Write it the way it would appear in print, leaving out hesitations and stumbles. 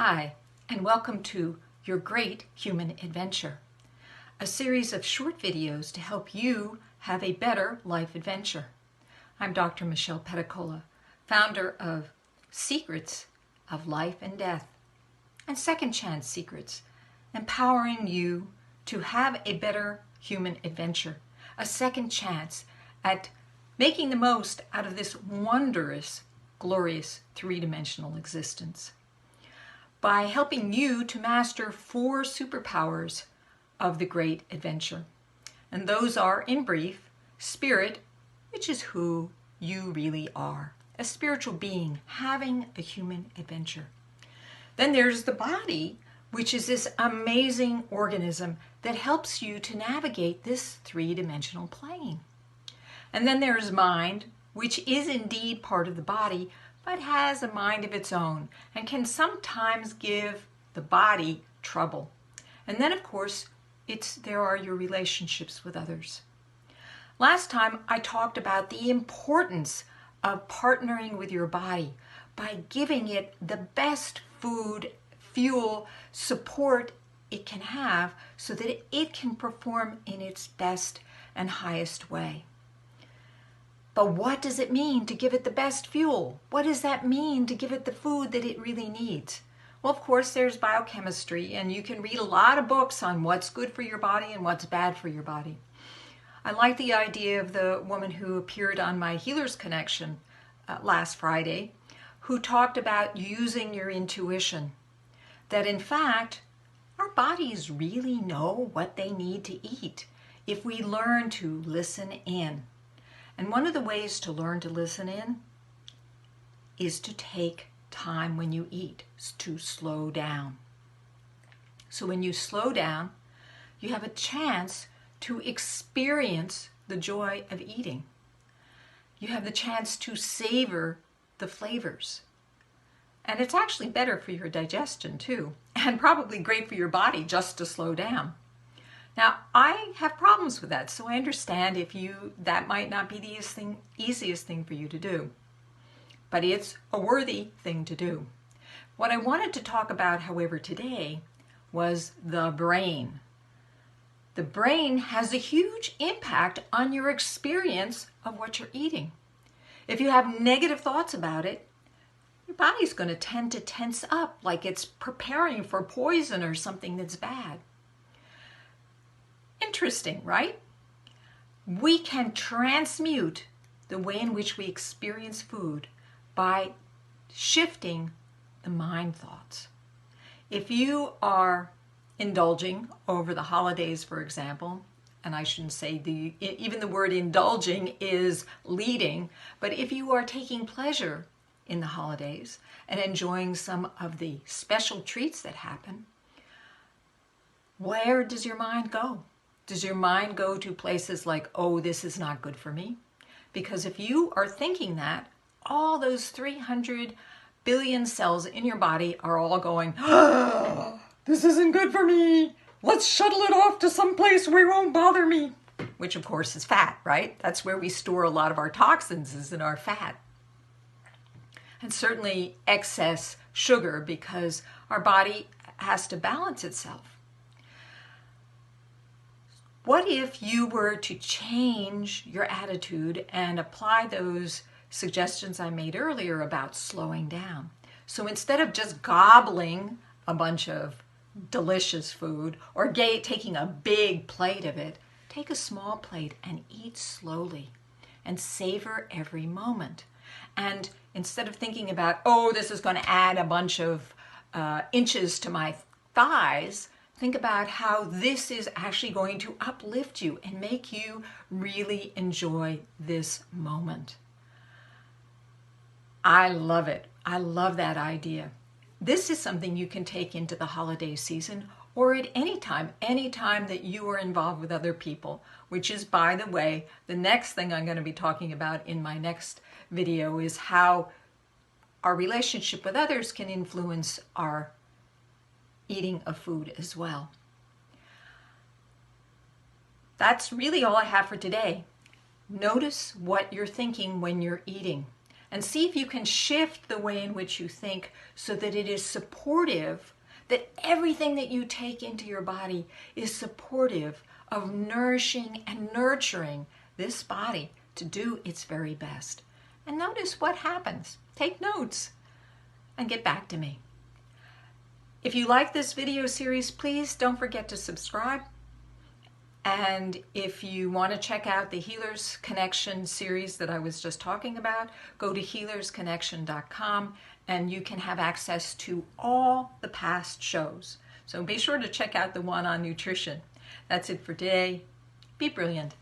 Hi, and welcome to Your Great Human Adventure, a series of short videos to help you have a better life adventure. I'm Dr. Michelle Peticolas, founder of Secrets of Life and Death and Second Chance Secrets, empowering you to have a better human adventure, a second chance at making the most out of this wondrous, glorious three-dimensional existence, by helping you to master 4 superpowers of the great adventure. And those are, in brief, spirit, which is who you really are, a spiritual being having a human adventure. Then there's the body, which is this amazing organism that helps you to navigate this three-dimensional plane. And then there's mind, which is indeed part of the body, but has a mind of its own and can sometimes give the body trouble. And then, of course, there are your relationships with others. Last time I talked about the importance of partnering with your body by giving it the best food, fuel, support it can have so that it can perform in its best and highest way. But what does it mean to give it the best fuel? What does that mean to give it the food that it really needs? Well, of course, there's biochemistry, and you can read a lot of books on what's good for your body and what's bad for your body. I like the idea of the woman who appeared on my Healers Connection last Friday, who talked about using your intuition. That in fact, our bodies really know what they need to eat if we learn to listen in. And one of the ways to learn to listen in is to take time when you eat, to slow down. So when you slow down, you have a chance to experience the joy of eating. You have the chance to savor the flavors. And it's actually better for your digestion too, and probably great for your body just to slow down. Now, I have problems with that, so I understand if that might not be the easiest thing for you to do. But it's a worthy thing to do. What I wanted to talk about, however, today was the brain. The brain has a huge impact on your experience of what you're eating. If you have negative thoughts about it, your body's going to tend to tense up like it's preparing for poison or something that's bad. Interesting, right? We can transmute the way in which we experience food by shifting the mind thoughts. If you are indulging over the holidays, for example, and I shouldn't say even the word indulging is leading, but if you are taking pleasure in the holidays and enjoying some of the special treats that happen, where does your mind go? Does your mind go to places like, oh, this is not good for me? Because if you are thinking that, all those 300 billion cells in your body are all going, oh, this isn't good for me. Let's shuttle it off to some place where it won't bother me. Which, of course, is fat, right? That's where we store a lot of our toxins, is in our fat. And certainly excess sugar, because our body has to balance itself. What if you were to change your attitude and apply those suggestions I made earlier about slowing down? So instead of just gobbling a bunch of delicious food or taking a big plate of it, take a small plate and eat slowly and savor every moment. And instead of thinking about, oh, this is going to add a bunch of inches to my thighs, think about how this is actually going to uplift you and make you really enjoy this moment. I love it. I love that idea. This is something you can take into the holiday season or at any time that you are involved with other people, which is, by the way, the next thing I'm going to be talking about in my next video is how our relationship with others can influence our eating of food as well. That's really all I have for today. Notice what you're thinking when you're eating and see if you can shift the way in which you think so that it is supportive, that everything that you take into your body is supportive of nourishing and nurturing this body to do its very best. And notice what happens. Take notes and get back to me. If you like this video series, please don't forget to subscribe. And if you want to check out the Healers Connection series that I was just talking about, go to healersconnection.com and you can have access to all the past shows. So be sure to check out the one on nutrition. That's it for today. Be brilliant.